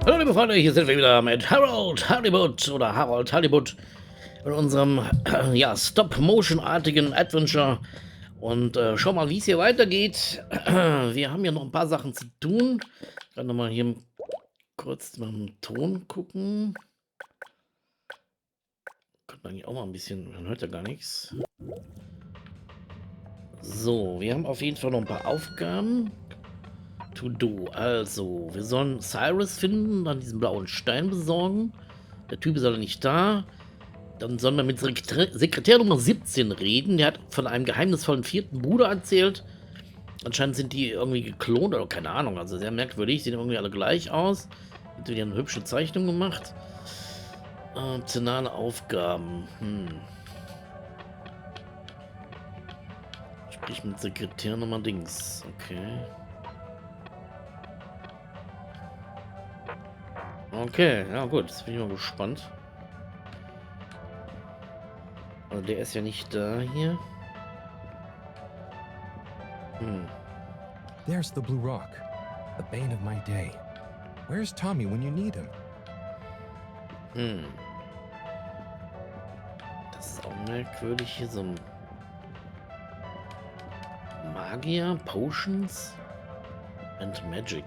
Hallo liebe Freunde, hier sind wir wieder mit Halibut oder Harold Halibut in unserem Stop-Motion-artigen Adventure und schau mal, wie es hier weitergeht. Wir haben hier noch ein paar Sachen zu tun. Ich kann nochmal hier kurz nach dem Ton gucken. Könnte eigentlich auch mal ein bisschen, man hört ja gar nichts. So, wir haben auf jeden Fall noch ein paar Aufgaben. To do. Also, wir sollen Cyrus finden, dann diesen blauen Stein besorgen. Der Typ ist aber nicht da. Dann sollen wir mit Sekretär Nummer 17 reden. Der hat von einem geheimnisvollen vierten Bruder erzählt. Anscheinend sind die irgendwie geklont oder keine Ahnung. Also sehr merkwürdig. Sehen irgendwie alle gleich aus. Hat wieder eine hübsche Zeichnung gemacht. Optionale Aufgaben. Sprich mit Sekretär Nummer Dings. Okay. Okay, ja gut, jetzt bin ich mal gespannt. Also der ist ja nicht da hier. There's the Blue Rock, the bane of my day. Where's Tommy when you need him? Das ist auch merkwürdig hier, so ein Magier, Potions and Magic.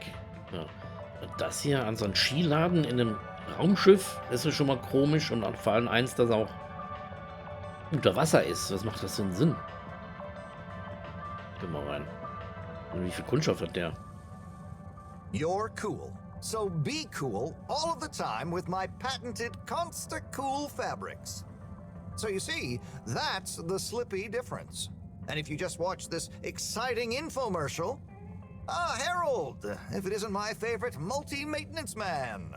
Ja. Das hier an so einem Skiladen in einem Raumschiff ist ja schon mal komisch und vor allem eins, das auch unter Wasser ist. Was macht das für einen Sinn? Geh mal rein. Und wie viel Kunststoff hat der? You're cool. So be cool all of the time with my patented Consta-Cool fabrics. So you see, that's the Slippy difference. And if you just watch this exciting infomercial, Harold, if it isn't my favorite multi-maintenance man.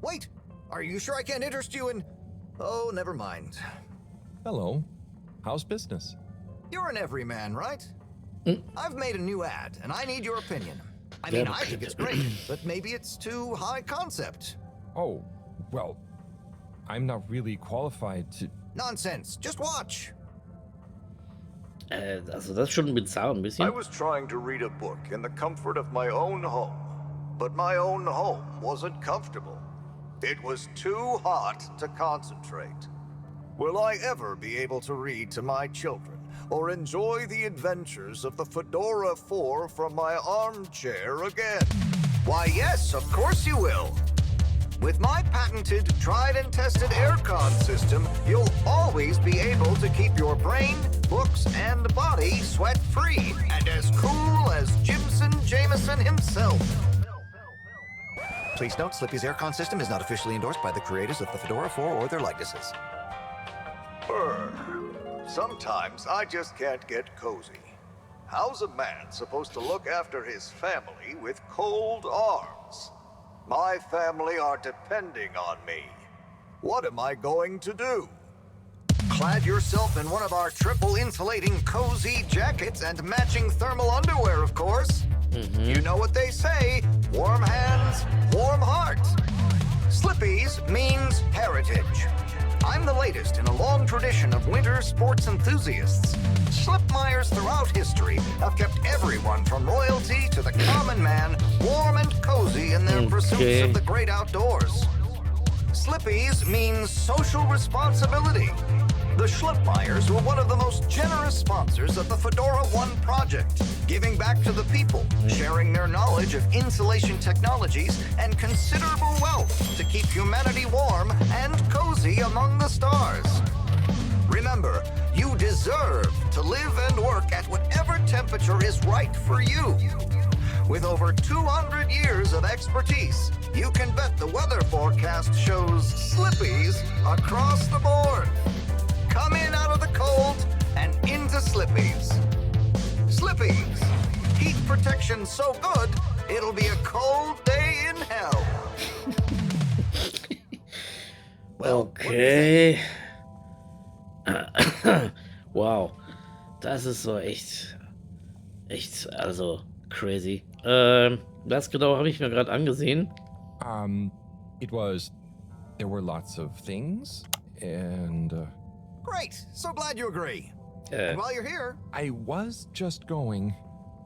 Wait, are you sure I can't interest you in... Oh, never mind. Hello. How's business? You're an everyman, right? I've made a new ad, and I need your opinion. I mean, I think it's great, but maybe it's too high concept. Oh, well, I'm not really qualified to... Nonsense, just watch. Also das ist schon bizarr ein bisschen. I was trying to read a book in the comfort of my own home, but my own home wasn't comfortable. It was too hot to concentrate. Will I ever be able to read to my children or enjoy the adventures of the Fedora 4 from my armchair again? Why, yes, of course you will. With my patented, tried and tested aircon system, you'll always be able to keep your brain, books, and body sweat-free and as cool as Jimson Jameson himself. Please note, Slippy's aircon system is not officially endorsed by the creators of the Fedora 4 or their likenesses. Sometimes I just can't get cozy. How's a man supposed to look after his family with cold arms? My family are depending on me. What am I going to do? Clad yourself in one of our triple insulating cozy jackets and matching thermal underwear, of course. You know what they say, warm hands, warm heart. Slippy's means heritage. I'm the latest in a long tradition of winter sports enthusiasts. Slipmeyers throughout history have kept everyone from royalty to the common man warm and cozy in their pursuits of the great outdoors. Slippy's means social responsibility. The Slipmeyers were one of the most generous sponsors of the Fedora 1 project, giving back to the people, sharing their knowledge of insulation technologies and considerable wealth to keep humanity warm and cozy among the stars. Remember, you deserve to live and work at whatever temperature is right for you. With over 200 years of expertise, you can bet the weather forecast shows Slippies across the board. Come in out of the cold and into Slippies. Slippies. Heat protection so good, it'll be a cold day in hell. Okay. Wow. Das ist so echt, also crazy. Das genau habe ich mir gerade angesehen. There were lots of things, and... Great, so glad you agree. And while you're here... I was just going...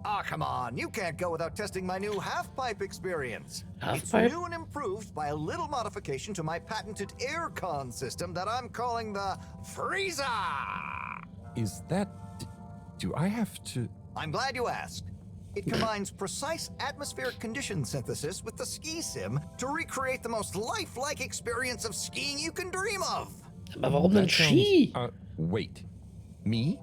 Ah, come on. You can't go without testing my new half-pipe experience. It's Half-pipe? new and improved by a little modification to my patented aircon system that I'm calling the Freezer. Is that... Do I have to... I'm glad you asked. It combines precise atmospheric condition synthesis with the ski sim to recreate the most lifelike experience of skiing you can dream of. Aber warum denn Ski? Wait. Me?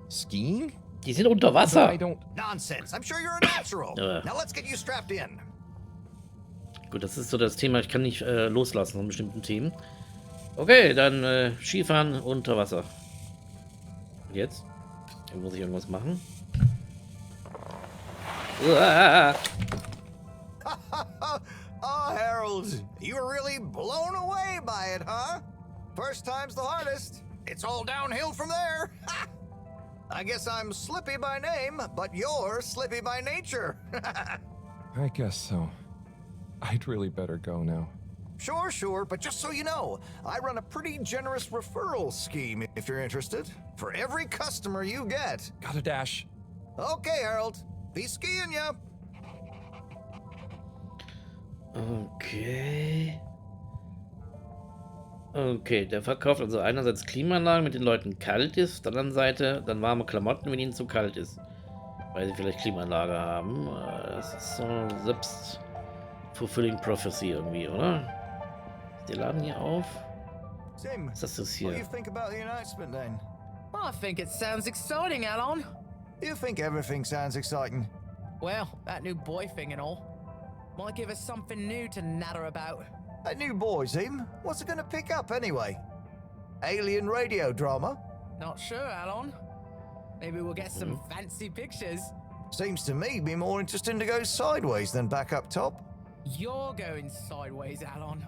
Skiing? Die sind unter I Wasser. don't... Nonsense. I'm sure you're a natural. Ja. Now let's get you strapped in. Gut, das ist so das Thema. Ich kann nicht loslassen von bestimmten Themen. Okay, dann Skifahren unter Wasser. Und jetzt? Hier muss ich irgendwas machen. Uah. Oh, Harold, you were really blown away by it, huh? First time's the hardest. It's all downhill from there. I guess I'm Slippy by name, but you're Slippy by nature. I guess so. I'd really better go now. Sure, but just so you know, I run a pretty generous referral scheme if you're interested. For every customer you get. Gotta dash. Okay, Harold. Be skiing ya. Okay. Okay, der verkauft also einerseits Klimaanlagen, mit den Leuten kalt ist, auf der anderen Seite dann warme Klamotten, wenn ihnen zu kalt ist. Weil sie vielleicht Klimaanlage haben. Das ist so selbst fulfilling prophecy irgendwie, oder? Ist der Laden hier auf? Sim, Was ist das what do hier? you think about the announcement then? I think it sounds exciting, Alon. You think everything sounds exciting? Well, that new boy thing and all. Might give us something new to natter about. A new boy, Zim? What's it gonna pick up anyway? Alien radio drama? Not sure, Alon. Maybe we'll get some fancy pictures. Seems to me be more interesting to go sideways than back up top. You're going sideways, Alon.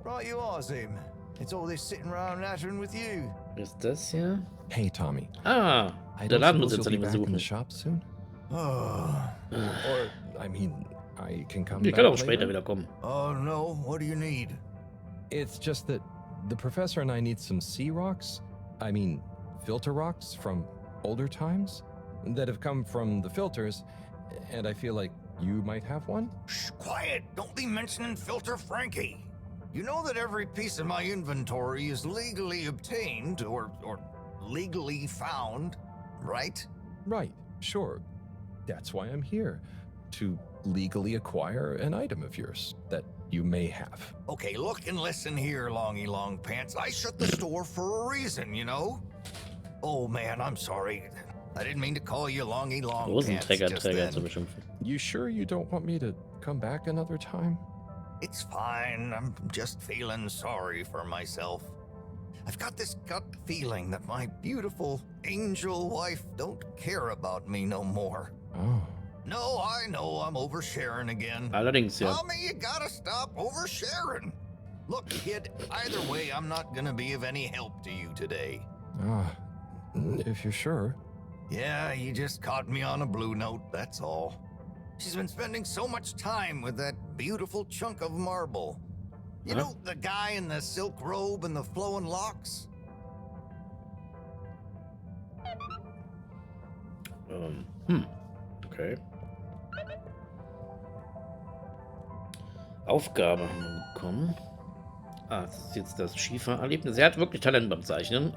Right you are, Zim. It's all this sitting around nattering with you. Was ist das hier? Hey, Tommy. Ah, I der don't suppose Ladenbesitzer, you'll den be wir back in the suchen. shop soon? Oh, Or, I mean, I can come Ich back kann auch später later? wieder kommen. oh no, what do you need? It's just that the professor and I need some sea rocks. I mean, filter rocks from older times that have come from the filters, and I feel like you might have one? Shh, quiet. Don't be mentioning Filter Frankie. You know that every piece of my inventory is legally obtained or legally found, right? Right, sure. That's why I'm here. To legally acquire an item of yours that you may have. Okay, look and listen here, Longy Long Pants. I shut the store for a reason, you know? Oh man, I'm sorry. I didn't mean to call you Longy Long Pants just Hosenträger zu then. beschimpfen. You sure you don't want me to come back another time? It's fine. I'm just feeling sorry for myself. I've got this gut feeling that my beautiful angel wife don't care about me no more. Oh. No, I know I'm oversharing again. Allerdings, ja. Tommy, you gotta stop oversharing. Look, kid, either way, I'm not gonna be of any help to you today. Ah, if you're sure. Yeah, you just caught me on a blue note, that's all. She's been spending so much time with that beautiful chunk of marble. You Huh? know, the guy in the silk robe and the flowing locks? Okay. Aufgabe haben wir bekommen. Ah, das ist jetzt das Skifahrerlebnis. Er hat wirklich Talent beim Zeichnen.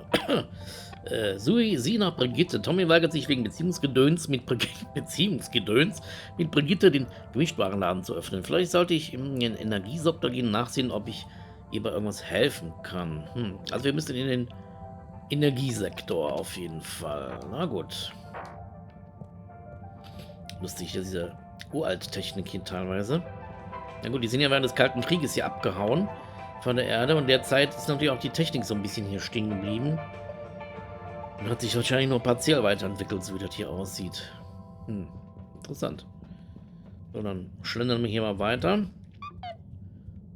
Sui, Sina, Brigitte. Tommy weigert sich wegen Beziehungsgedöns mit Brigitte den Gemischtwarenladen zu öffnen. Vielleicht sollte ich in den Energiesektor gehen und nachsehen, ob ich ihr bei irgendwas helfen kann. Also wir müssen in den Energiesektor auf jeden Fall. Na gut. Lustig, diese Uralt-Technik hier teilweise. Na gut, die sind ja während des Kalten Krieges hier abgehauen von der Erde und derzeit ist natürlich auch die Technik so ein bisschen hier stehen geblieben. Und hat sich wahrscheinlich nur partiell weiterentwickelt, so wie das hier aussieht. Interessant. So, dann schlendern wir hier mal weiter.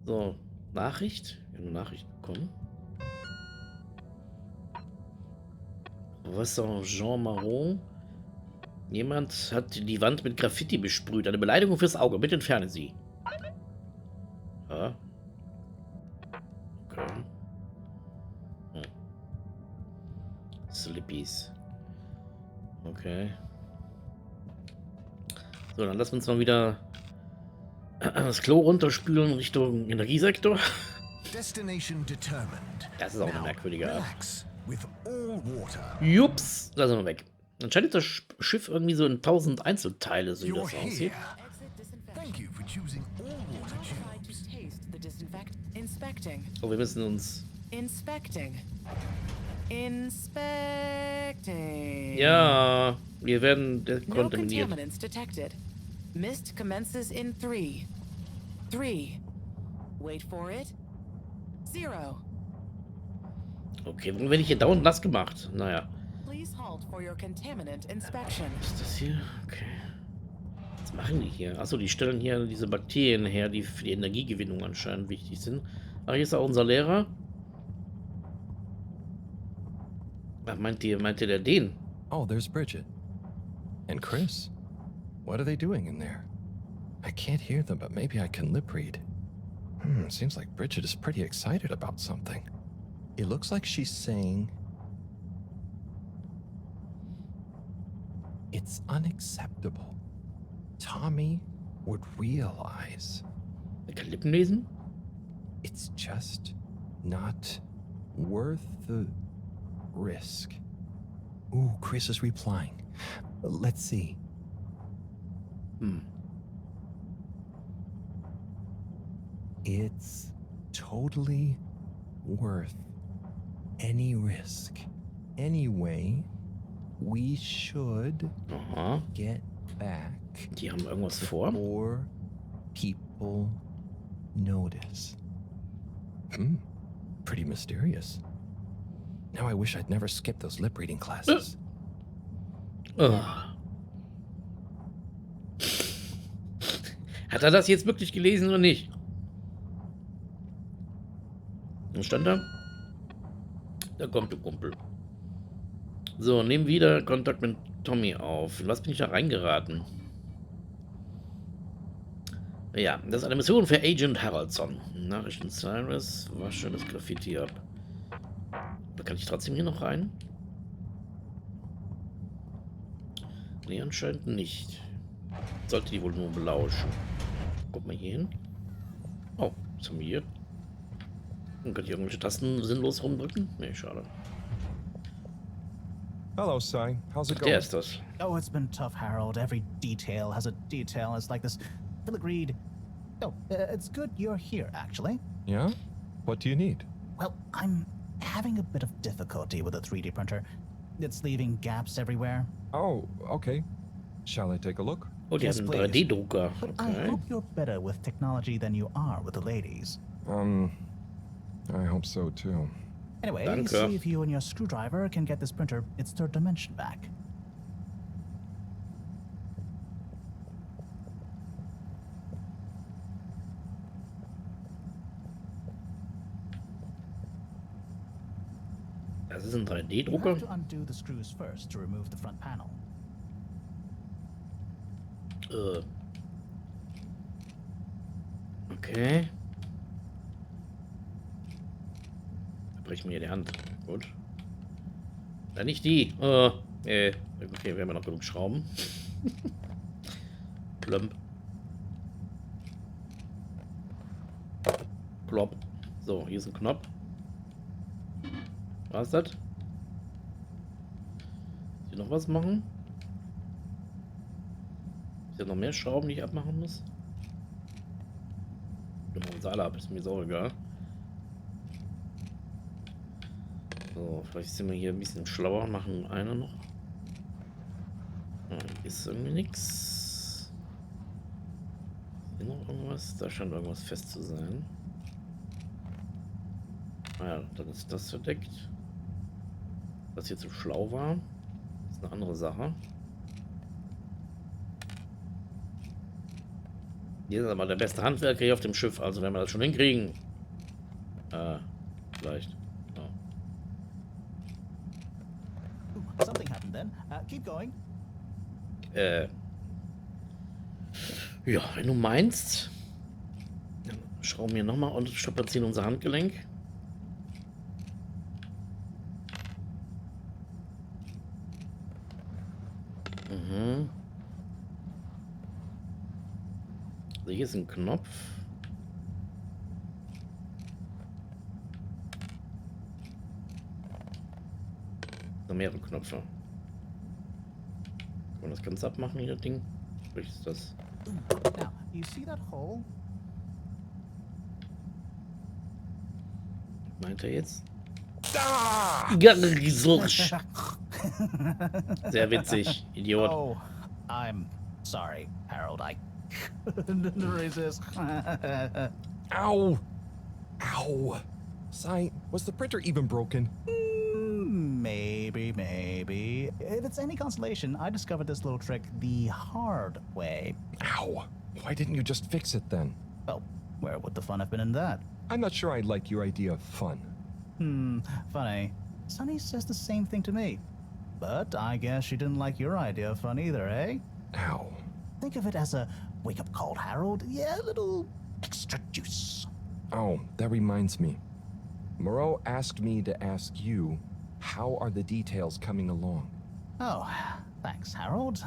So, Nachricht. Wir haben eine Nachricht bekommen. Professor Jean Marot. Jemand hat die Wand mit Graffiti besprüht. Eine Beleidigung fürs Auge. Bitte entferne sie. Ja. Okay. Slippies. Okay. So, dann lassen wir uns mal wieder das Klo runterspülen Richtung Energiesektor. Destination determined. Das ist auch eine Now, merkwürdige Art. relax with all water. Jups, da sind wir weg. Dann scheint das Schiff irgendwie so in 1000 Einzelteile, so wie You're das aussieht. here. Exit disinfection. Thank you for choosing all water Qualified to tubes. taste the disinfect. Inspecting. Oh, wir müssen uns... Inspecting. Inspecting. Ja, wir werden No dekontaminiert. contaminants detected. Mist commences in 3. 3. Wait for it. 0. Okay, warum werde ich hier dauernd nass gemacht? Naja. Please halt for your contaminant inspection. Was ist das hier? Okay. Was machen die hier? Achso, die stellen hier diese Bakterien her, die für die Energiegewinnung anscheinend wichtig sind. Ah, hier ist auch unser Lehrer. Ach, meint ihr der den? Oh, there's Bridget. And Chris. What are they doing in there? I can't hear them, but maybe I can lip read. Seems like Bridget is pretty excited about something. It looks like she's saying... It's unacceptable. Tommy would realize Er kann Lippen lesen? it's just not worth the risk. Ooh, Chris is replying. Let's see. It's totally worth any risk. Anyway, we should Aha. get back Die haben irgendwas vor. before people notice. Pretty mysterious. Now I wish I'd never skipped those lip reading classes. Oh. Hat er das jetzt wirklich gelesen oder nicht? Was stand da? Da kommt der Kumpel. So, nehmen wieder Kontakt mit Tommy auf. In was bin ich da reingeraten? Ja, das ist eine Mission für Agent Haraldson. Nachrichten Cyrus, wasche das Graffiti ab. Aber kann ich trotzdem hier noch rein? Nee, anscheinend nicht. Sollte die wohl nur belauschen. Guck mal hier hin. Oh, was haben wir hier? Kann ich irgendwelche Tasten sinnlos rumdrücken? Nee, schade. Hello, Cy. How's it Der going? ist das. Oh, it's been tough, Harold. Every detail has a detail. It's like this filigreed. Oh, it's good you're here, actually. Yeah? What do you need? Well, I'm having a bit of difficulty with a 3D printer. It's leaving gaps everywhere. Oh, okay. Shall I take a look? Oh, die Yes, haben please. 3D-Drucker. But I Okay. hope you're better with technology than you are with the ladies. I hope so too. Anyway, Danke. see if you and your screwdriver can get this printer its third dimension back. Das ist ein You 3D-Drucker. have to undo the screws first to remove the front panel. Okay. Da bricht mir hier die Hand. Gut. Dann nicht die. Okay, wir haben ja noch genug Schrauben. Plump. Plop. So, hier ist ein Knopf. Was ist das? Hier noch was machen? Ist hier noch mehr Schrauben, die ich abmachen muss? Wir machen sie alle ab, ist mir so egal. So, vielleicht sind wir hier ein bisschen schlauer und machen eine noch. Ist irgendwie nichts. Hier noch irgendwas? Da scheint irgendwas fest zu sein. Ah ja, dann ist das verdeckt. Was hier zu schlau war, ist eine andere Sache. Hier ist aber der beste Handwerker hier auf dem Schiff, also werden wir das schon hinkriegen. Vielleicht. Ja. Ooh, something happened then. Keep going. Ja, wenn du meinst. Dann schrauben wir nochmal und strapazieren unser Handgelenk. Also hier ist ein Knopf. Noch mehrere Knöpfe. Kann man das Ganze abmachen, hier, das Ding? Vielleicht ist das. Now, you see that hole? Meint er jetzt? Ah! Sehr witzig, Idiot. Oh, I'm sorry, Harold. I couldn't resist. Ow! Ow! Sai, was the printer even broken? Maybe. If it's any consolation, I discovered this little trick the hard way. Ow! Why didn't you just fix it then? Well, where would the fun have been in that? I'm not sure I like your idea of fun. Funny. Sunny says the same thing to me. But I guess she didn't like your idea of fun either, eh? Ow. Think of it as a wake-up call, Harold. Yeah, a little extra juice. Oh, that reminds me. Moreau asked me to ask you, how are the details coming along? Oh, thanks, Harold.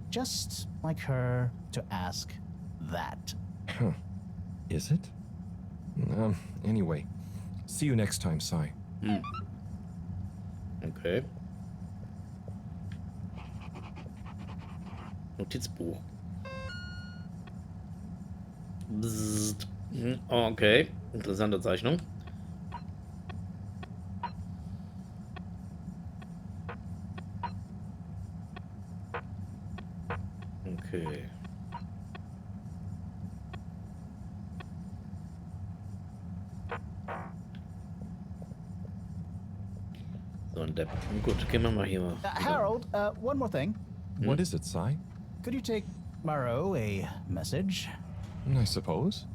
Just like her to ask that. Huh. Is it? Anyway. See you next time, Sai. Okay. Notizbuch. Bzzzt. Okay, interessante Zeichnung. Okay. So ein Depp. Gut, gehen wir mal hier mal. Harold, one more thing. What is it, Sai? Could you take Maro a message? I suppose.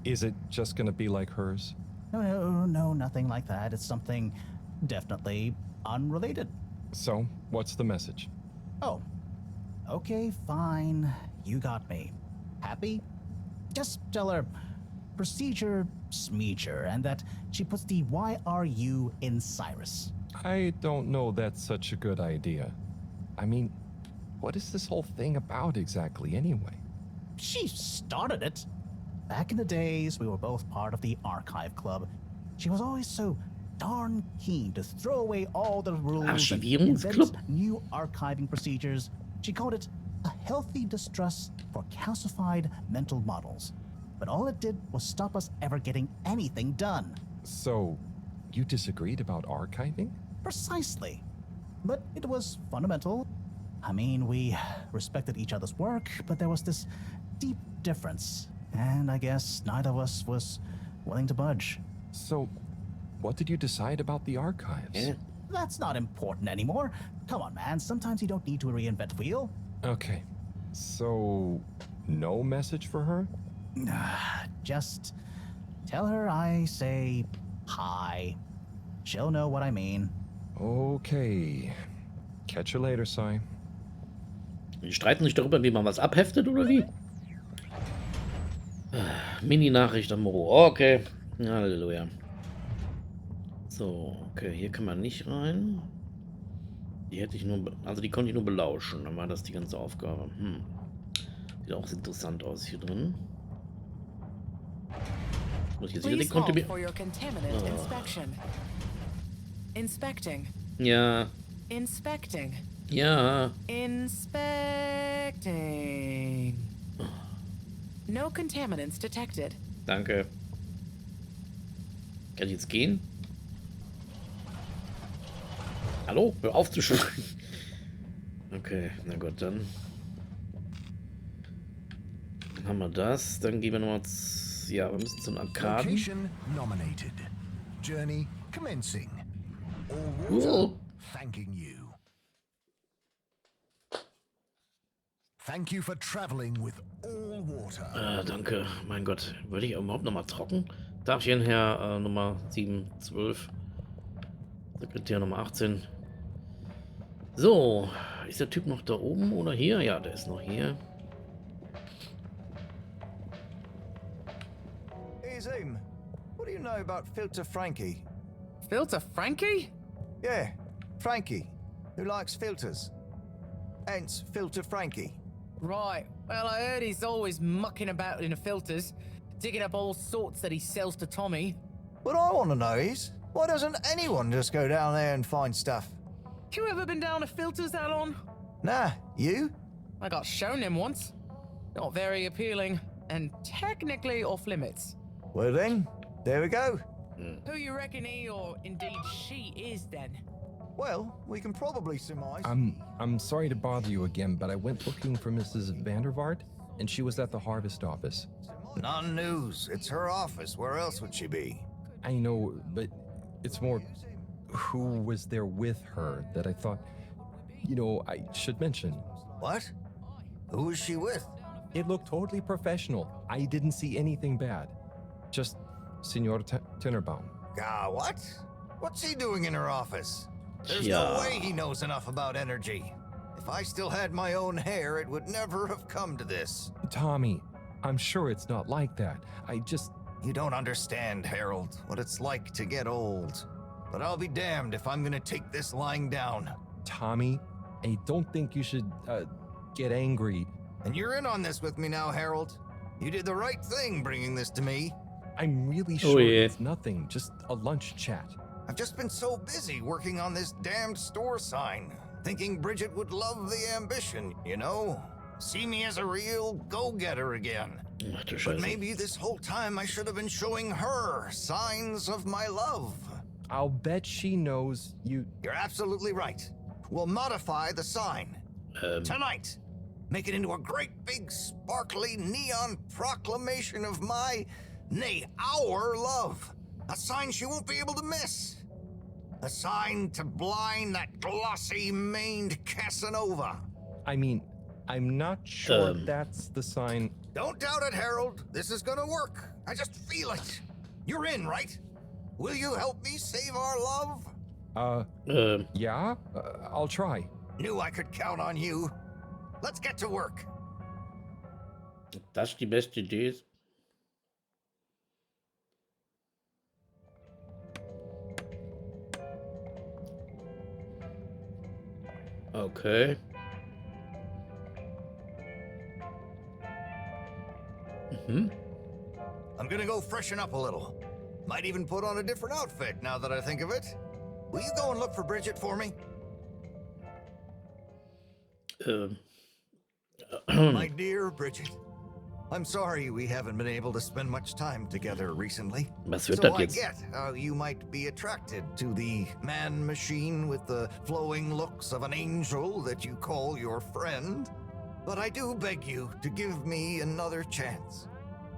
Is it just gonna be like hers? No, nothing like that. It's something definitely unrelated. So, what's the message? Oh, okay, fine. You got me. Happy? Just tell her procedure smeecher and that she puts the YRU in Cyrus. I don't know that's such a good idea. I mean, what is this whole thing about exactly anyway? She started it. Back in the days, we were both part of the archive club. She was always so darn keen to throw away all the rules and Archivierungsclub? invent new archiving procedures. She called it a healthy distrust for calcified mental models. But all it did was stop us ever getting anything done. So, you disagreed about archiving? Precisely. But it was fundamental. I mean, we respected each other's work, but there was this deep difference. And I guess neither of us was willing to budge. So, what did you decide about the archives? Yeah. That's not important anymore. Come on, man. Sometimes you don't need to reinvent the wheel. Okay. So, no message for her? Just tell her I say hi. She'll know what I mean. Okay. Catch you later, Sai. Die streiten sich darüber, wie man was abheftet, oder wie? Mini-Nachricht am Moro. Okay. Halleluja. So, okay, hier kann man nicht rein. Die hätte ich nur, also die konnte ich nur belauschen. Dann war das die ganze Aufgabe. Sieht auch interessant aus hier drin. Muss ich jetzt wieder die Please hold Kontinuität. for your contaminant inspection. Inspecting. Ja, Inspecting. ja. Inspecting. No contaminants detected. Danke. Kann ich jetzt gehen? Hallo? Hör auf zu schreien. Okay, na gut, dann. Dann haben wir das. Dann gehen wir nochmal. Ja, wir müssen zu den Arkaden. Location nominated. Journey commencing. All water Cool. thanking you. Thank you for traveling with all water. Danke. Mein Gott. Würde ich überhaupt nochmal trocken? Darfchen, Herr Nummer 7, 12. Sekretär Nummer 18. So. Ist der Typ noch da oben oder hier? Ja, der ist noch hier. Hey, Zoom. What do you know about Filter Frankie? Filter Frankie? Yeah, Frankie, who likes filters. Hence, Filter Frankie. Right. Well, I heard he's always mucking about in the filters, digging up all sorts that he sells to Tommy. What I want to know is, why doesn't anyone just go down there and find stuff? You ever been down to filters, Alon? Nah, you? I got shown them once. Not very appealing, and technically off limits. Well then, there we go. Who you reckon he or indeed she is then? Well, we can probably surmise. I'm sorry to bother you again, but I went looking for Mrs. Vandervaart, and she was at the harvest office. Non-news. It's her office. Where else would she be? I know, but it's more who was there with her that I thought, I should mention. What? Who is she with? It looked totally professional. I didn't see anything bad. Just Senor Tinnerbaum. What? What's he doing in her office? There's Yeah. no way he knows enough about energy. If I still had my own hair, it would never have come to this. Tommy, I'm sure it's not like that. You don't understand, Harold, what it's like to get old. But I'll be damned if I'm gonna take this lying down. Tommy, I don't think you should, get angry. And you're in on this with me now, Harold. You did the right thing bringing this to me. I'm really sure yeah. it's nothing, just a lunch chat. I've just been so busy working on this damned store sign, thinking Bridget would love the ambition, See me as a real go-getter again. Ach du But Scheiße. maybe this whole time I should have been showing her signs of my love. I'll bet she knows you. You're absolutely right. We'll modify the sign. Tonight. Make it into a great big sparkly neon proclamation of our love. A sign she won't be able to miss. A sign to blind that glossy-maned Casanova. I mean, I'm not sure that's the sign. Don't doubt it, Harold. This is gonna work. I just feel it. You're in, right? Will you help me save our love? Yeah? I'll try. Knew I could count on you. Let's get to work. Das die beste Idee ist. Okay. I'm gonna go freshen up a little. Might even put on a different outfit now that I think of it. Will you go and look for Bridget for me? My dear Bridget, I'm sorry we haven't been able to spend much time together recently. Was wird So das I jetzt? get how you might be attracted to the man-machine with the flowing looks of an angel that you call your friend. But I do beg you to give me another chance.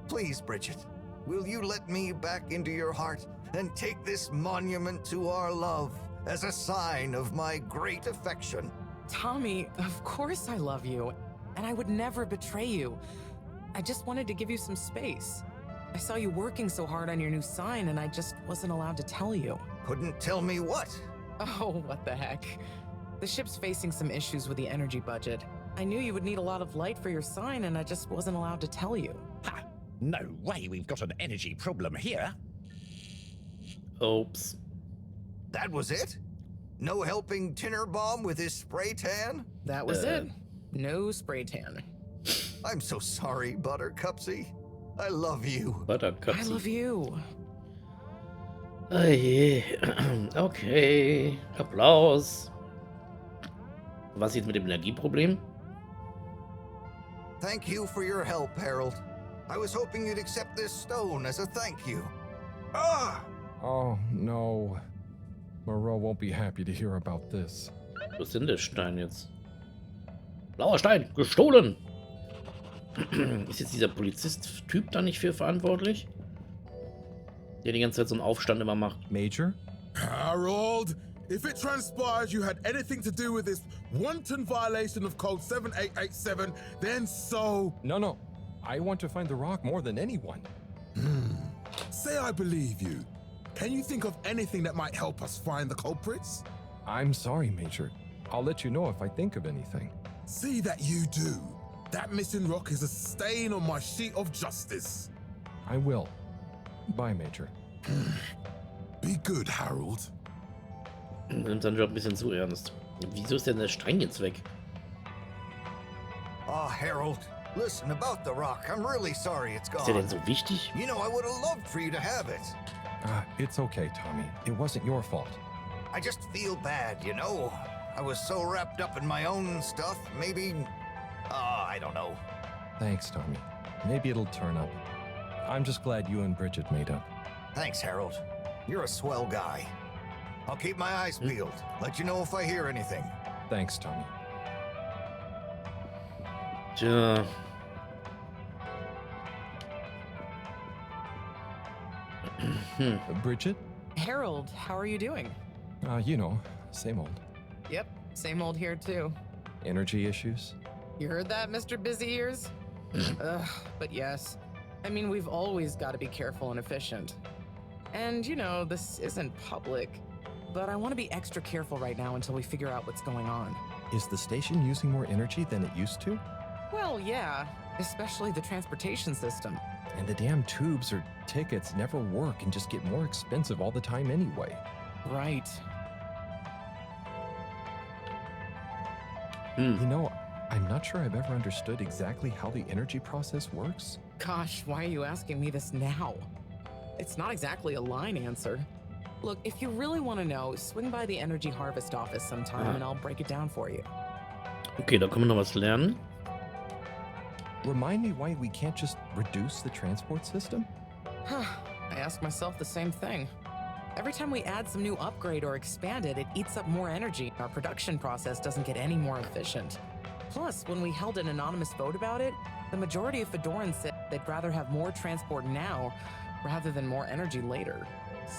Please, Bridget, will you let me back into your heart and take this monument to our love as a sign of my great affection? Tommy, of course I love you, and I would never betray you. I just wanted to give you some space. I saw you working so hard on your new sign, and I just wasn't allowed to tell you. Couldn't tell me what? Oh, what the heck. The ship's facing some issues with the energy budget. I knew you would need a lot of light for your sign, and I just wasn't allowed to tell you. Ha! No way we've got an energy problem here. Oops. That was it? No helping Tinnerbaum with his spray tan? That was it. No spray tan. I'm so sorry, Buttercupsy. I love you. Buttercup. I love you. Oh je. Okay. Applaus. Was jetzt mit dem Energieproblem? Thank you for your help, Harold. I was hoping you'd accept this stone as a thank you. Ah! Oh, no. Moreau won't be happy to hear about this. Was ist denn der Stein jetzt? Blauer Stein, gestohlen! Ist jetzt dieser Polizist-Typ da nicht für verantwortlich? Der die ganze Zeit so einen Aufstand immer macht. Major? Harold, if it transpires you had anything to do with this wanton violation of code 7887, then so... No. I want to find the rock more than anyone. Say I believe you. Can you think of anything that might help us find the culprits? I'm sorry, Major. I'll let you know if I think of anything. See that you do. That missing rock is a stain on my sheet of justice. I will. Bye, Major. Be good, Harold. Nimmt seinen Job ein bisschen zu ernst. Wieso ist denn der Stein jetzt weg? Oh, Harold, listen, about the rock, I'm really sorry it's Ist der denn gone. so wichtig? You know, I would have loved for you to have it. It's okay, Tommy. It wasn't your fault. I just feel bad, you know? I was so wrapped up in my own stuff, maybe... I don't know. Thanks, Tommy. Maybe it'll turn up. I'm just glad you and Bridget made up. Thanks, Harold. You're a swell guy. I'll keep my eyes peeled. Let you know if I hear anything. Thanks, Tommy. Tja. Bridget? Harold, how are you doing? You know, same old. Yep, same old here too. Energy issues? You heard that, Mr. Busy Ears? Ugh, but yes. I mean, we've always got to be careful and efficient. And, you know, this isn't public, but I want to be extra careful right now until we figure out what's going on. Is the station using more energy than it used to? Well, yeah, especially the transportation system. And the damn tubes or tickets never work and just get more expensive all the time anyway. Right. You know, I'm not sure I've ever understood exactly how the energy process works. Gosh, why are you asking me this now? It's not exactly a line answer. Look, if you really want to know, swing by the Energy Harvest office sometime and I'll break it down for you. Okay, da können wir noch was lernen. Remind me why we can't just reduce the transport system? I ask myself the same thing. Every time we add some new upgrade or expand it, it eats up more energy. Our production process doesn't get any more efficient. Plus, when we held an anonymous vote about it, the majority of Fedorans said they'd rather have more transport now rather than more energy later.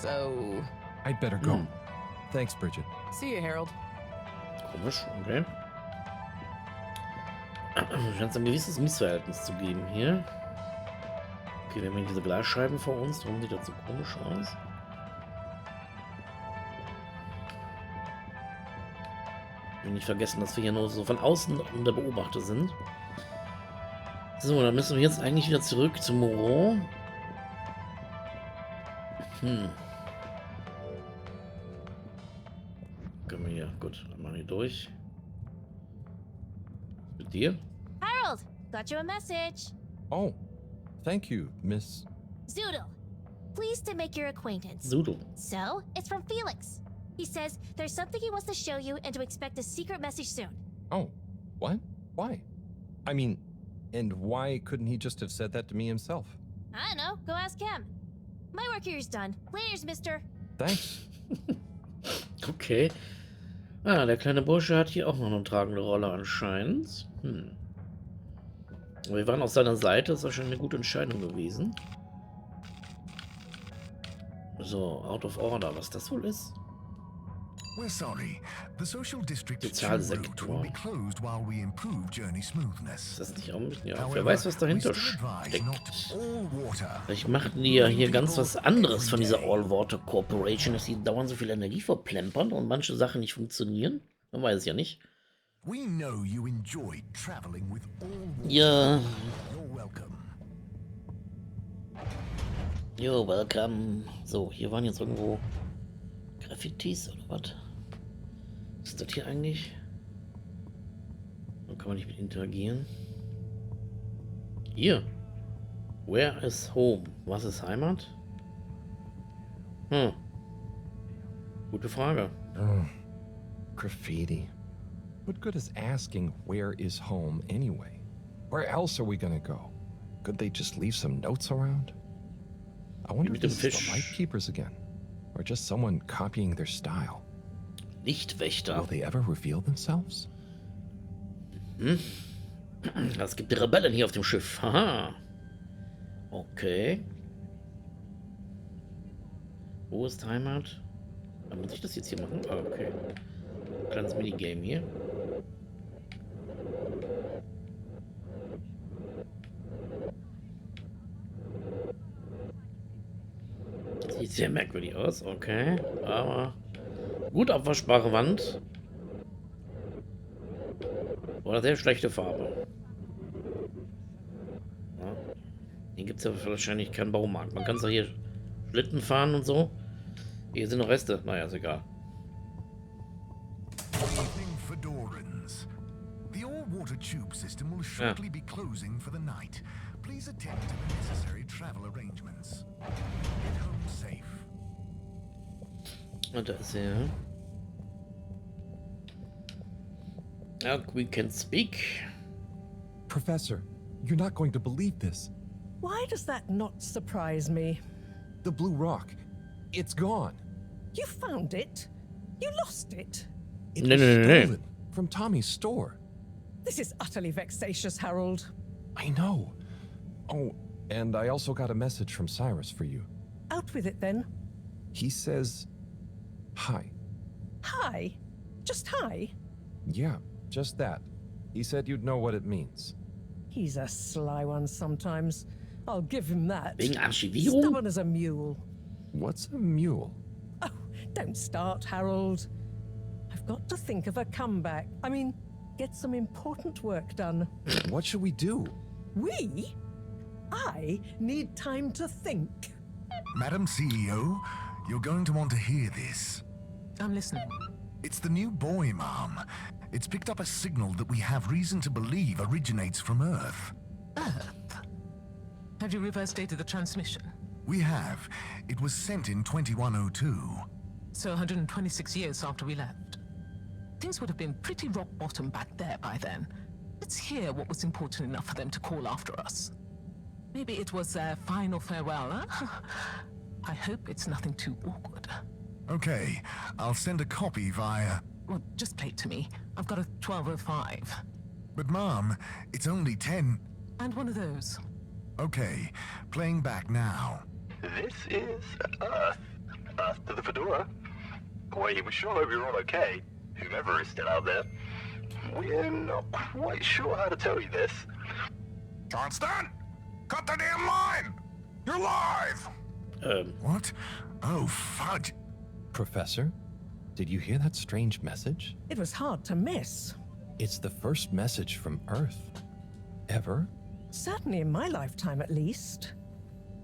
So... I'd better go. Thanks, Bridget. See you, Harold. Komisch, okay. Scheint es ein gewisses Missverhältnis zu geben hier. Okay, wir haben hier diese Glasscheiben vor uns. Warum sieht das so komisch aus? Ich will nicht vergessen, dass wir hier nur so von außen der Beobachter sind. So, dann müssen wir jetzt eigentlich wieder zurück zum Moron. Können wir hier, gut, dann machen wir hier durch. Mit dir? Harold, got you a message. Oh, thank you, Miss... Zoodle. Pleased to make your acquaintance. Zoodle. So, it's from Felix. He says there's something he wants to show you and to expect a secret message soon. Oh, what? Why? I mean, and why couldn't he just have said that to me himself? I don't know, go ask him. My work here's done. Laters, mister. Thanks. Okay. Ah, der kleine Bursche hat hier auch noch eine tragende Rolle anscheinend. Wir waren auf seiner Seite, das ist wahrscheinlich eine gute Entscheidung gewesen. So, out of order, was das wohl ist? We're sorry. The social district Sozialsektor. route will be closed while we improve journey smoothness. Ist das nicht auch ein bisschen... Ja, wer However, weiß, was dahinter we still advise not steckt. all water. Vielleicht machten die ja hier ganz was anderes von dieser All-Water Corporation, dass die dauernd so viel Energie verplempern und manche Sachen nicht funktionieren. Man weiß es ja nicht. We know you enjoyed traveling with all water. Ja. You're welcome. You're welcome. So, hier waren jetzt irgendwo Graffitis oder was? Was ist das hier eigentlich? Da kann man nicht mit interagieren. Hier. Where is home? Was ist Heimat? Gute Frage. Oh, graffiti. What good is asking where is home anyway? Where else are we gonna go? Could they just leave some notes around? I wonder if Mit dem this is the Fisch. Lightkeepers again, or just someone copying their style. Lichtwächter. Will they ever reveal themselves? Es gibt Rebellen hier auf dem Schiff. Haha. Okay. Wo ist Heimat? Muss ich das jetzt hier machen? Ah, okay. Kleines Minigame hier. Sieht sehr merkwürdig aus, okay. Aber gut abwaschbare Wand. Oder sehr schlechte Farbe. Ja. Hier gibt es ja wahrscheinlich keinen Baumarkt. Man kann zwar hier Schlitten fahren und so. Hier sind noch Reste. Naja, ist egal. Evening, Fedorans. The all-water tube system will shortly be closing for the night. Please attend to the necessary travel arrangements. Get home safe. Und da ist er. We can speak. Professor, you're not going to believe this. Why does that not surprise me? The blue rock, it's gone. You found it? You lost it? It was stolen from Tommy's store. This is utterly vexatious, Harold. I know. Oh, and I also got a message from Cyrus for you. Out with it then. He says, hi. Hi? Just hi? Yeah, just that. He said you'd know what it means. He's a sly one sometimes. I'll give him that. Wegen Archivierung? Stubborn as a mule. What's a mule? Oh, don't start, Harold. I've got to think of a comeback. I mean, get some important work done. What should we do? We? I need time to think. Madam CEO, you're going to want to hear this. I'm listening. It's the new boy, Mom. It's picked up a signal that we have reason to believe originates from Earth. Earth? Have you reverse dated the transmission? We have. It was sent in 2102. So 126 years after we left. Things would have been pretty rock bottom back there by then. Let's hear what was important enough for them to call after us. Maybe it was their final farewell, huh? I hope it's nothing too awkward. Okay, I'll send a copy via... Well, just play it to me. I've got a 1205. But Mom, it's only 10... And one of those. Okay, playing back now. This is Earth. Earth to the Fedora. We were sure we were all okay, whomever is still out there. We're not quite sure how to tell you this. Johnston! Cut the damn line! You're live! What? Oh, fudge. Professor, did you hear that strange message? It was hard to miss. It's the first message from Earth. Ever? Certainly in my lifetime, at least.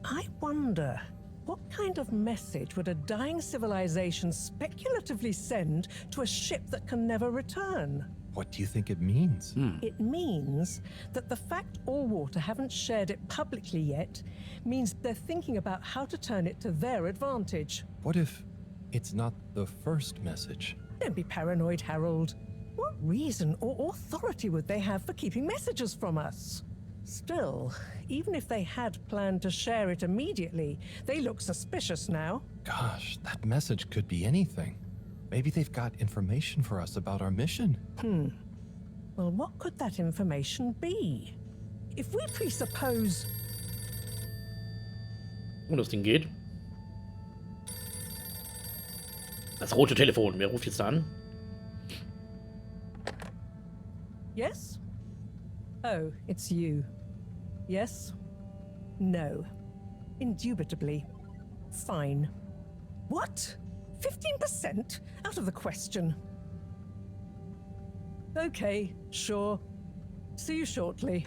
I wonder, what kind of message would a dying civilization speculatively send to a ship that can never return? What do you think it means? It means that the fact Allwater haven't shared it publicly yet means they're thinking about how to turn it to their advantage. What if it's not the first message? Don't be paranoid, Harold. What reason or authority would they have for keeping messages from us? Still, even if they had planned to share it immediately, they look suspicious now. Gosh, that message could be anything. Maybe they've got information for us about our mission. Well, what could that information be? If we presuppose... Und das Ding geht. Das rote Telefon. Wer ruft jetzt an? Yes? Oh, it's you. Yes? No. Indubitably. Fine. What? 15%? Out of the question. Okay, sure. See you shortly.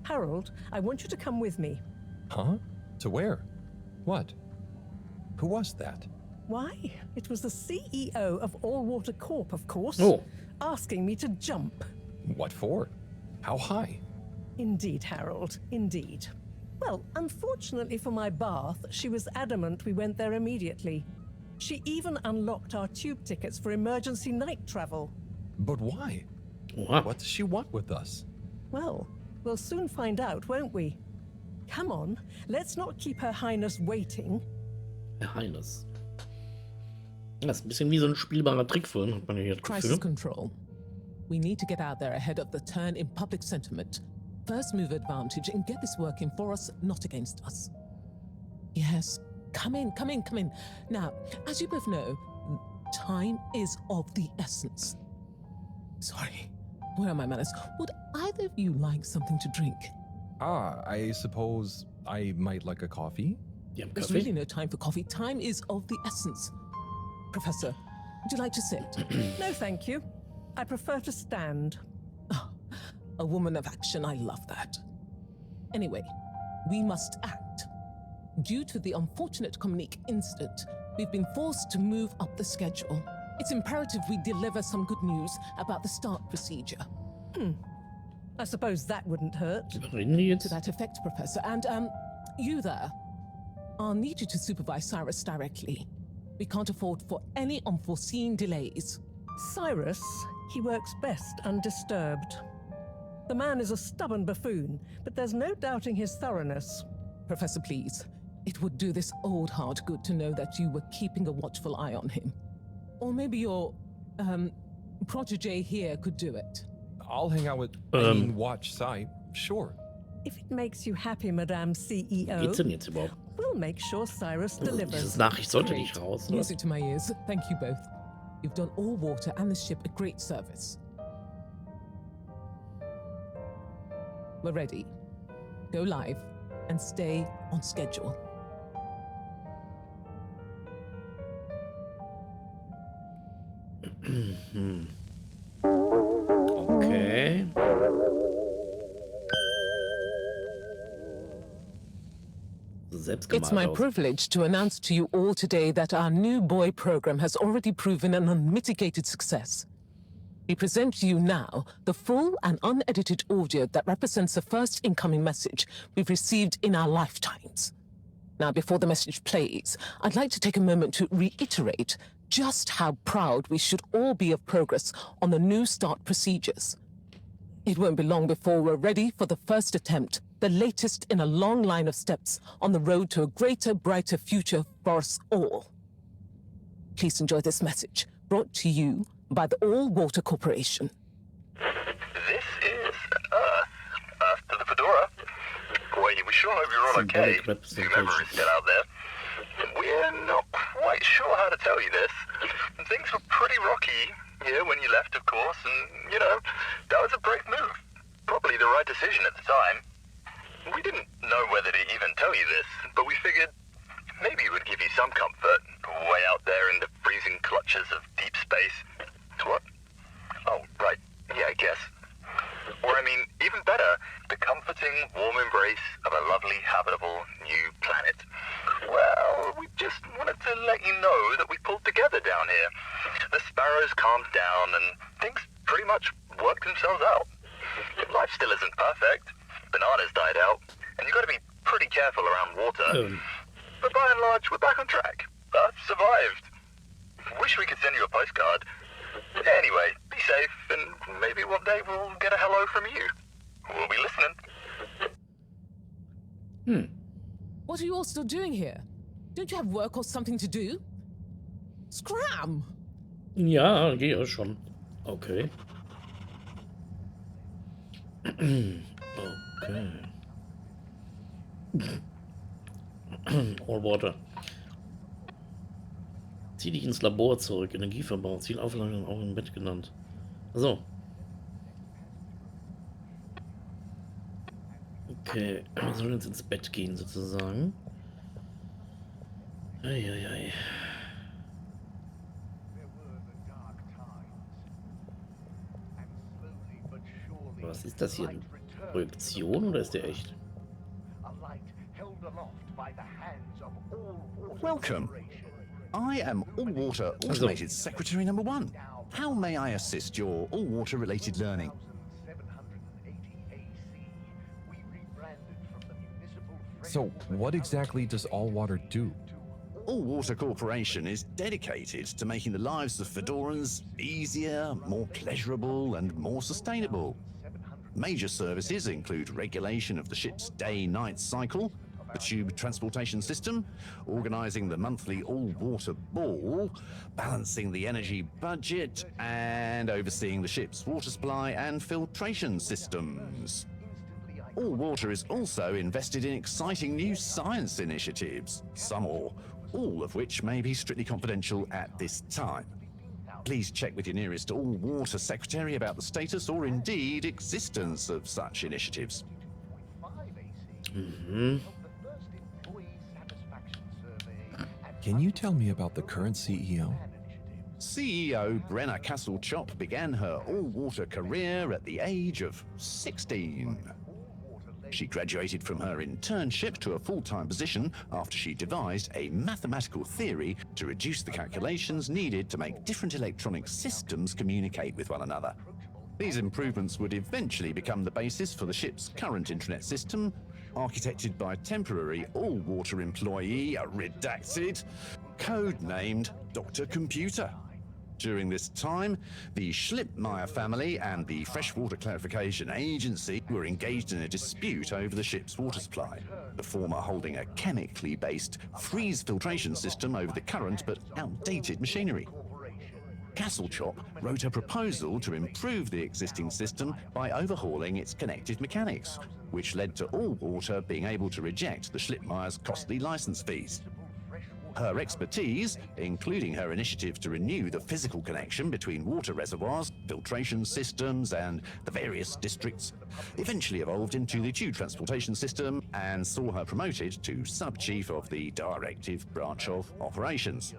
Harold, I want you to come with me. Huh? To where? What? Who was that? Why, it was the CEO of Allwater Corp, of course. Oh. Asking me to jump. What for? How high? Indeed, Harold, indeed. Well, unfortunately for my bath, she was adamant we went there immediately. She even unlocked our tube tickets for emergency night travel. But why? What? What does she want with us? Well, we'll soon find out, won't we? Come on, let's not keep Her Highness waiting. Herr Highness. Das ist ein bisschen wie so ein spielbarer Trickfilm, hat man hier das Crisis Gefühl. control. We need to get out there ahead of the turn in public sentiment. First move advantage and get this working for us, not against us. Yes, come in. Now, as you both know, time is of the essence. Sorry, where are my manners? Would either of you like something to drink? I suppose I might like a coffee? Ja, There's Kaffee. really no time for coffee. Time is of the essence. Professor, would you like to sit? No, thank you. I prefer to stand. Oh, a woman of action, I love that. Anyway, we must act. Due to the unfortunate Communique incident, we've been forced to move up the schedule. It's imperative we deliver some good news about the start procedure. I suppose that wouldn't hurt. Reden die To jetzt? that effect, Professor. And, you there. I'll need you to supervise Cyrus directly. We can't afford for any unforeseen delays. Cyrus, he works best undisturbed. The man is a stubborn buffoon, but there's no doubting his thoroughness. Professor, please. It would do this old heart good to know that you were keeping a watchful eye on him. Or maybe your, protege here could do it. I'll hang out with, watch Sci. Sure. If it makes you happy, Madame CEO, Geht's denn jetzt überhaupt? we'll make sure Cyrus Diese delivers. Nachricht sollte Great. nicht raus, oder? Music to my ears. Thank you both. You've done all water and the ship a great service. We're ready. Go live and stay on schedule. Okay. It's my privilege to announce to you all today that our new boy program has already proven an unmitigated success. We present to you now the full and unedited audio that represents the first incoming message we've received in our lifetimes. Now, before the message plays, I'd like to take a moment to reiterate just how proud we should all be of progress on the new start procedures. It won't be long before we're ready for the first attempt, the latest in a long line of steps on the road to a greater, brighter future for us all. Please enjoy this message, brought to you by the All Water Corporation. This is Earth. Earth to the Fedora. We sure hope you're all okay, whomever is still out there. We're not quite sure how to tell you this. Things were pretty rocky here when you left, of course, and, you know, that was a brave move. Probably the right decision at the time. We didn't know whether to even tell you this, but we figured maybe it would give you some comfort, way out there in the freezing clutches of deep space. What? Oh, right. Yeah, I guess. Or, I mean, even better, the comforting, warm embrace of a lovely, habitable new planet. Well, we just wanted to let you know that we pulled together down here. The sparrows calmed down and things pretty much worked themselves out. Life still isn't perfect. Bananas died out, and you've got to be pretty careful around water. But by and large, we're back on track. Earth survived. Wish we could send you a postcard. Anyway, be safe, and maybe one day we'll get a hello from you. We'll be listening. What are you all still doing here? Don't you have work or something to do? Scram! Ja, geht ja schon. Okay. Okay. All Water. Zieh dich ins Labor zurück. Energieverbrauch. Zielauflage auch im Bett genannt. So. Okay. Wir sollen jetzt ins Bett gehen, sozusagen. Eieiei. Was ist das hier? Eine Projektion oder ist der echt? Welcome. I am All Water Automated Secretary number 1. How may I assist your all water related learning? So, what exactly does All Water do? All Water Corporation is dedicated to making the lives of Fedorans easier, more pleasurable, and more sustainable. Major services include regulation of the ship's day-night cycle, the tube transportation system, organising the monthly all-water ball, balancing the energy budget, and overseeing the ship's water supply and filtration systems. All Water is also invested in exciting new science initiatives, some or all of which may be strictly confidential at this time. Please check with your nearest All Water secretary about the status or indeed existence of such initiatives. Can you tell me about the current CEO? CEO Brenna Castle-Chop began her all-water career at the age of 16. She graduated from her internship to a full-time position after she devised a mathematical theory to reduce the calculations needed to make different electronic systems communicate with one another. These improvements would eventually become the basis for the ship's current intranet system, architected by a temporary all-water employee, redacted, code-named Dr. Computer. During this time, the Schlippmeyer family and the Freshwater Clarification Agency were engaged in a dispute over the ship's water supply, the former holding a chemically based freeze filtration system over the current but outdated machinery. Castlechop wrote a proposal to improve the existing system by overhauling its connected mechanics, which led to All Water being able to reject the Schlippmeyer's costly license fees. Her expertise, including her initiative to renew the physical connection between water reservoirs, filtration systems, and the various districts, eventually evolved into the tube transportation system and saw her promoted to sub-chief of the directive branch of operations.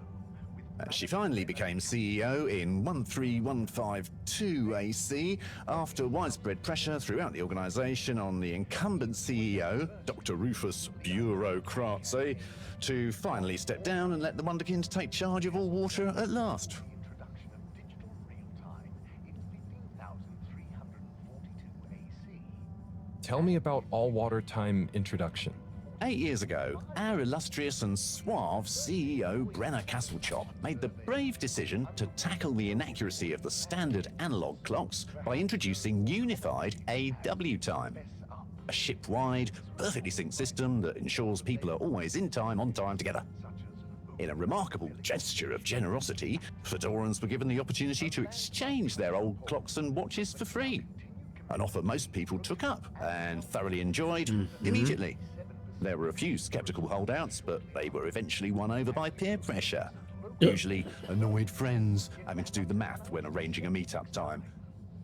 She finally became CEO in 13152 AC after widespread pressure throughout the organization on the incumbent CEO, Dr. Rufus Bureaucracy, to finally step down and let the Wonderkins take charge of All Water at last. Tell me about All Water Time introduction. 8 years ago, our illustrious and suave CEO Brenner Castlechop made the brave decision to tackle the inaccuracy of the standard analog clocks by introducing unified AW time, a ship-wide, perfectly synced system that ensures people are always in time, on time together. In a remarkable gesture of generosity, Fedorans were given the opportunity to exchange their old clocks and watches for free, an offer most people took up and thoroughly enjoyed immediately. There were a few skeptical holdouts, but they were eventually won over by peer pressure. Usually annoyed friends having to do the math when arranging a meet-up time,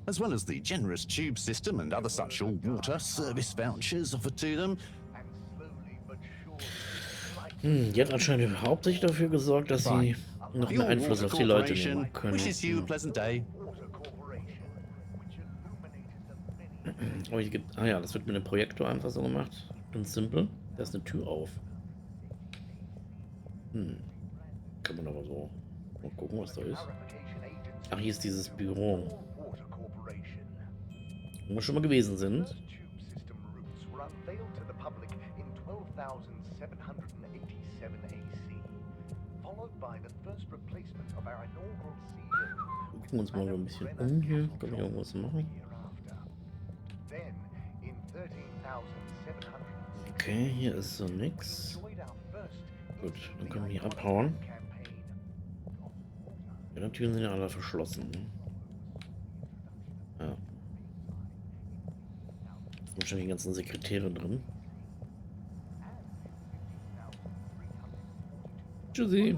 as well as the generous tube system and other such all-water service vouchers offered to them. Die hat anscheinend hauptsächlich dafür gesorgt, dass sie noch mehr Einfluss auf die Leute nehmen können. Wishes you a pleasant day. Aber hier gibt, ja, das wird mit dem Projektor einfach so gemacht. Ganz simpel. Da ist eine Tür auf. Kann man aber so mal gucken, was da ist. Ach, hier ist dieses Büro. Wo wir schon mal gewesen sind. Wir gucken uns mal ein bisschen um hier. Kann ich irgendwas machen? Okay, hier ist so nix. Gut, dann können wir hier abhauen. Ja, die Türen sind ja alle verschlossen. Ja. Da sind schon die ganzen Sekretäre drin. Tschüssi.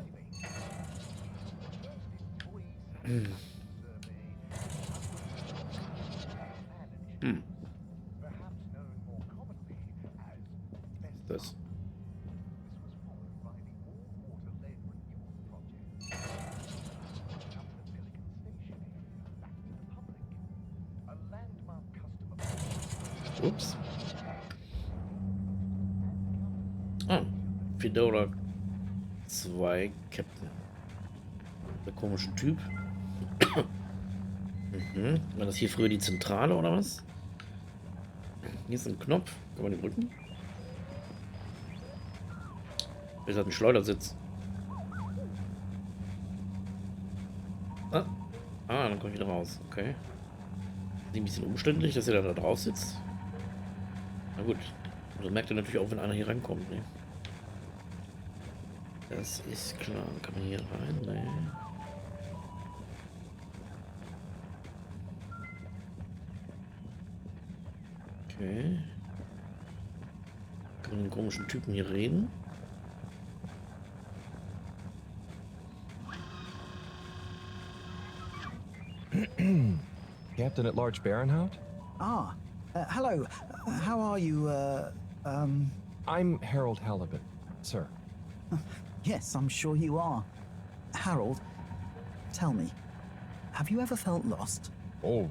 Das. Ups. Fedora 2 Captain. Der komische Typ. War das hier früher die Zentrale oder was? Hier ist ein Knopf. Kann man den drücken? Ist das ein Schleudersitz? Dann komme ich wieder raus. Okay. Ist ein bisschen umständlich, dass er da drauf sitzt. Na gut. Also merkt er natürlich auch, wenn einer hier rankommt. Ne? Das ist klar. Kann man hier rein? Ne. Okay. Kann man mit den komischen Typen hier reden? Captain at Large Baronhout? Hello. How are you, I'm Harold Halibut, sir. Yes, I'm sure you are. Harold, tell me, have you ever felt lost? Oh,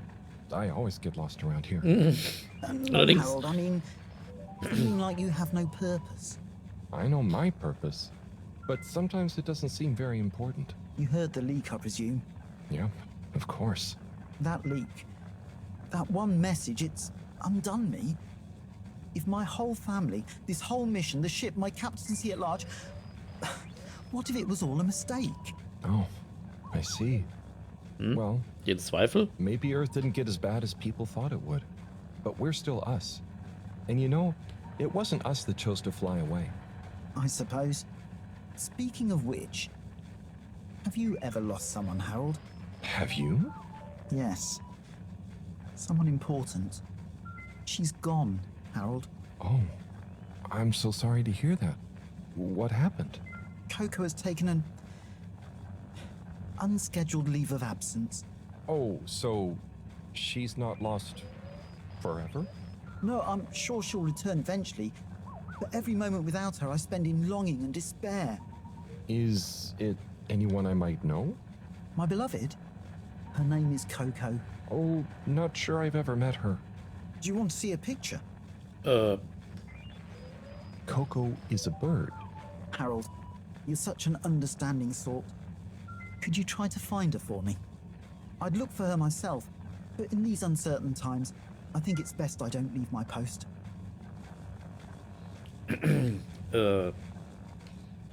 I always get lost around here. No, Harold, I mean, feeling like you have no purpose. I know my purpose, but sometimes it doesn't seem very important. You heard the leak, I presume? Yeah, of course. That leak, That one message, it's undone me. If my whole family, this whole mission, the ship, my captaincy at large, what if it was all a mistake? Oh, I see. Well, Den Zweifel? maybe Earth didn't get as bad as people thought it would. But we're still us. And you know, it wasn't us that chose to fly away. I suppose. Speaking of which, have you ever lost someone, Harold? Have you? Yes. Someone important. She's gone, Harold. Oh, I'm so sorry to hear that. What happened? Coco has taken an unscheduled leave of absence. Oh, so she's not lost forever? No, I'm sure she'll return eventually. But every moment without her I spend in longing and despair. Is it anyone I might know? My beloved? Her name is Coco. Oh, not sure I've ever met her. Do you want to see a picture? Coco is a bird. Harold, you're such an understanding sort. Could you try to find her for me? I'd look for her myself, but in these uncertain times, I think it's best I don't leave my post.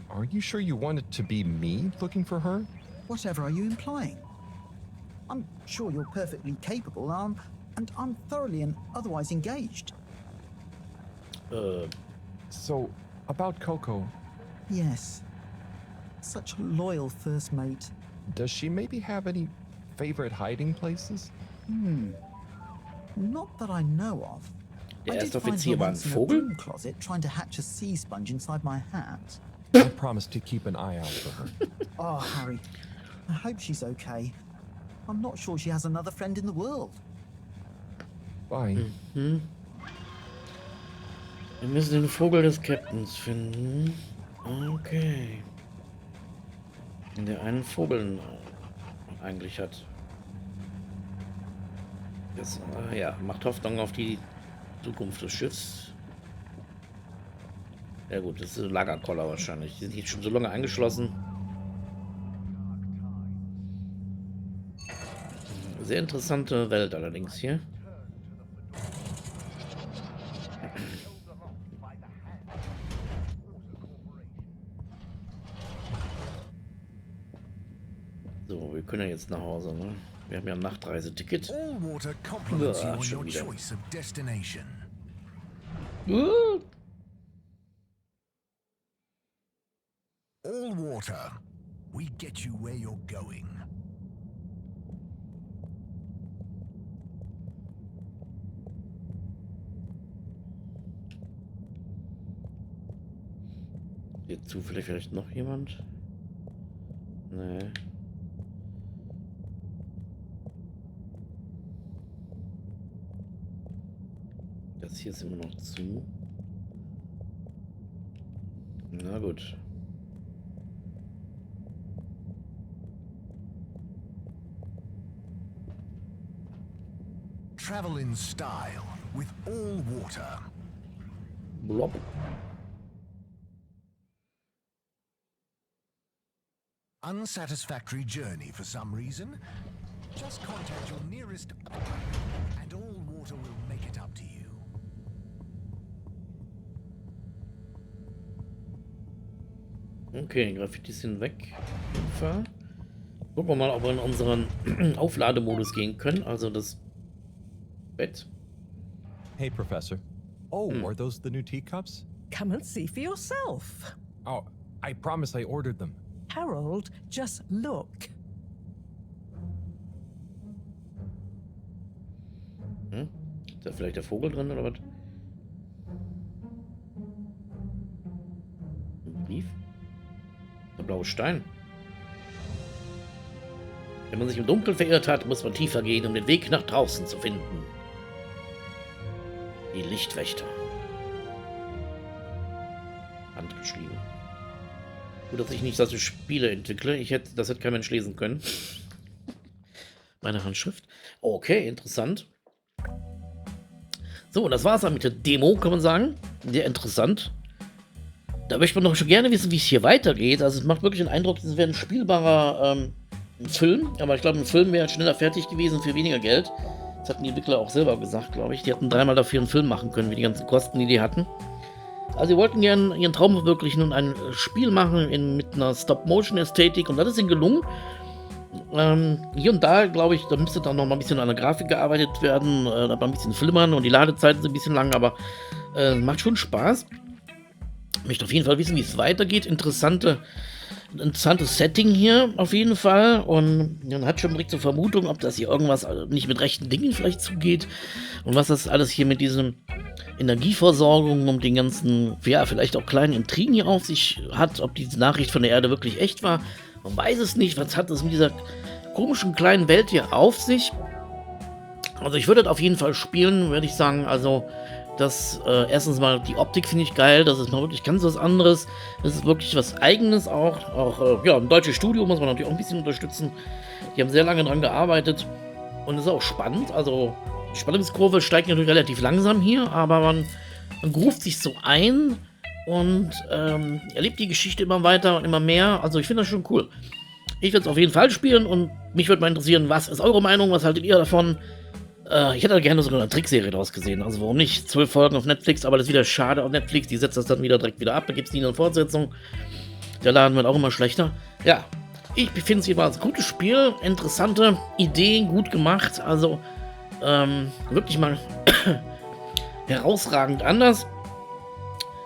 Are you sure you want it to be me looking for her? Whatever are you implying? I'm sure you're perfectly capable, and I'm thoroughly and otherwise engaged. So, about Coco. Yes. Such a loyal first mate. Does she maybe have any favorite hiding places? Not that I know of. Der I did erste find Offizier her war ein once in a Vogel? broom closet trying to hatch a sea sponge inside my hat. I promise to keep an eye out for her. Oh, Harry. I hope she's okay. I'm not sure she has another friend in the world. Bye. Wir müssen den Vogel des Captains finden. Okay. Der einen Vogel eigentlich hat. Das, ja, macht Hoffnung auf die Zukunft des Schiffs. Ja gut, das ist ein Lagerkoller wahrscheinlich. Die sind jetzt schon so lange eingeschlossen. Sehr interessante Welt allerdings hier. So, wir können ja jetzt nach Hause, ne? Wir haben ja ein Nachtreiseticket. All water compliments you on schon your wieder. choice of destination. All water, we get you where you're going. Jetzt zufällig vielleicht noch jemand? Nee. Das hier ist immer noch zu. Na gut. Travel in style with all water. Blob. Unsatisfactory journey for some reason? Just contact your nearest and all water will make it up to you. Okay, Graffiti sind weg. Gucken wir mal, ob wir in unseren Auflademodus gehen können. Also das Bett. Hey, Professor. Oh, are those the new teacups? Come and see for yourself. Oh, I promise I ordered them. Harold, just look. Ist da vielleicht der Vogel drin oder was? Ein Brief? Der blaue Stein. Wenn man sich im Dunkeln verirrt hat, muss man tiefer gehen, um den Weg nach draußen zu finden. Die Lichtwächter. Handgeschrieben. Gut, dass ich nicht solche Spiele entwickle. Das hätte kein Mensch lesen können. Meine Handschrift. Okay, interessant. So, das war's dann mit der Demo, kann man sagen. Sehr interessant. Da möchte man doch schon gerne wissen, wie es hier weitergeht. Also es macht wirklich den Eindruck, es wäre ein spielbarer Film. Aber ich glaube, ein Film wäre schneller fertig gewesen für weniger Geld. Das hatten die Entwickler auch selber gesagt, glaube ich. Die hatten 3-mal dafür einen Film machen können, wie die ganzen Kosten, die die hatten. Also sie wollten gerne ihren Traum verwirklichen und ein Spiel machen mit einer Stop-Motion-Ästhetik und das ist ihnen gelungen. Hier und da, glaube ich, da müsste dann noch mal ein bisschen an der Grafik gearbeitet werden, da ein bisschen flimmern und die Ladezeiten sind ein bisschen lang, aber macht schon Spaß. Ich möchte auf jeden Fall wissen, wie es weitergeht. Interessantes Setting hier auf jeden Fall und man hat schon direkt zur Vermutung, ob das hier irgendwas nicht mit rechten Dingen vielleicht zugeht und was das alles hier mit diesem Energieversorgung und den ganzen, ja, vielleicht auch kleinen Intrigen hier auf sich hat, ob diese Nachricht von der Erde wirklich echt war. Man weiß es nicht, was hat es mit dieser komischen kleinen Welt hier auf sich. Also ich würde das auf jeden Fall spielen, würde ich sagen, also das, erstens mal die Optik finde ich geil, das ist mal wirklich ganz was anderes, das ist wirklich was Eigenes auch ja, ein deutsches Studio muss man natürlich auch ein bisschen unterstützen, die haben sehr lange dran gearbeitet und es ist auch spannend, also die Spannungskurve steigt natürlich relativ langsam hier, aber man gruft sich so ein und erlebt die Geschichte immer weiter und immer mehr, also ich finde das schon cool. Ich werde es auf jeden Fall spielen und mich würde mal interessieren, was ist eure Meinung, was haltet ihr davon? Ich hätte gerne so eine Trickserie draus gesehen, also warum nicht? 12 Folgen auf Netflix, aber das ist wieder schade auf Netflix, die setzt das dann wieder direkt wieder ab, da gibt es nie eine Fortsetzung. Der Laden wird auch immer schlechter. Ja, ich finde es jeweils ein gutes Spiel, interessante Ideen, gut gemacht, also wirklich mal herausragend anders.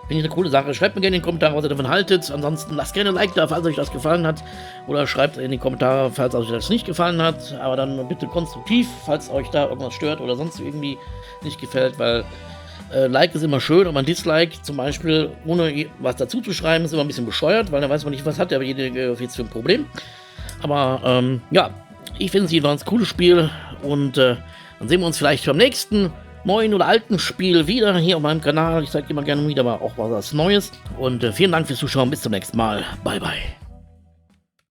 Finde ich eine coole Sache. Schreibt mir gerne in die Kommentare, was ihr davon haltet. Ansonsten lasst gerne ein Like da, falls euch das gefallen hat. Oder schreibt in die Kommentare, falls euch das nicht gefallen hat. Aber dann bitte konstruktiv, falls euch da irgendwas stört oder sonst irgendwie nicht gefällt. Weil Like ist immer schön, aber ein Dislike zum Beispiel, ohne was dazu zu schreiben, ist immer ein bisschen bescheuert, weil dann weiß man nicht, was hat der jetzt für ein Problem. Aber ja, ich finde es jedenfalls ein cooles Spiel. Und dann sehen wir uns vielleicht beim nächsten neuen oder alten Spiel wieder hier auf meinem Kanal. Ich zeige immer gerne wieder mal auch was Neues. Und vielen Dank fürs Zuschauen. Bis zum nächsten Mal. Bye, bye.